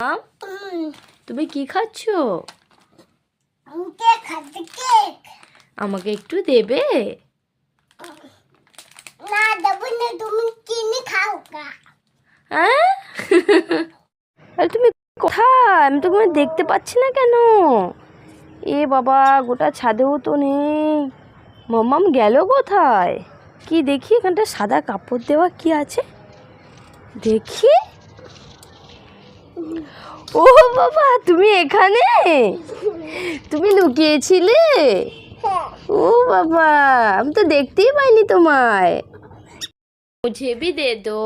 আম, তুমি কি খাচ্ছ? আমাকে একটু দেবে? না দেবো না, তুমি কিনে খাও গা। হ্যাঁ? আরে তুমি কোথায়? আমি তো তোমায় দেখতে পাচ্ছি না কেন? এ বাবা, গোটা ছাদেও তো নেই। মাম্মাম গেল কোথায়? কি দেখি এখানটা সাদা কাপড় দেওয়া কি আছে দেখি। ও বাবা, তুমি এখানে? তুমি লুকিয়েছিলে? ও বাবা, আমি তো দেখতেই পাইনি তোমায়। मुझे भी दे दो,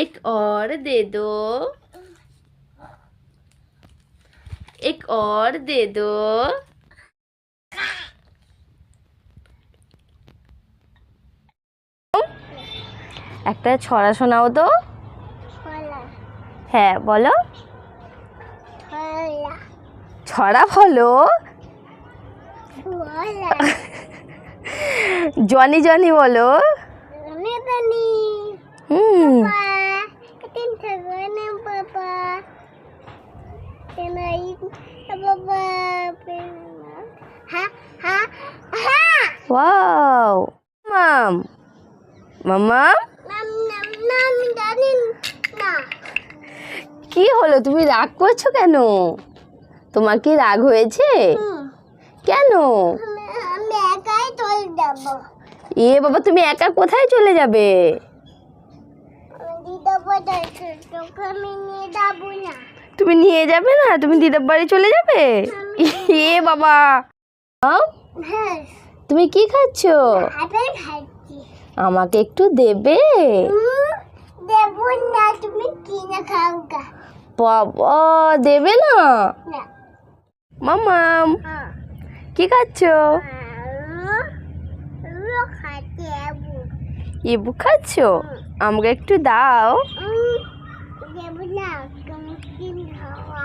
एक और दे दो, एक और दे दो। একটা ছড়া শোনাও তো। হ্যাঁ বলো, ছড়া বলো। জনি জনি বলো। ওয়াও, মাম মাম্মা কি হলো, তুমি রাগ করছো কেন? তোমার কি রাগ হয়েছে? কেন? আমি একাই চলে যাব। এ বাবা, তুমি একা কোথায় চলে যাবে? আমি নিয়ে যাবো না। তুমি নিয়ে যাবে না? তুমি দিদার বাড়ি চলে যাবে? এ বাবা, হ্যাঁ, তুমি কি খাচ্ছো? আপেল খাচ্ছি। আমাকে একটু দেবে? দেবো না, তুমি কিনে খাও গা। বাবা, দেবে না? না। মামাম কি খাচ্ছো? ইবু খাচ্ছো? আমাকে একটু দাও। দেবো না, তুমি কিনে খাওয়া।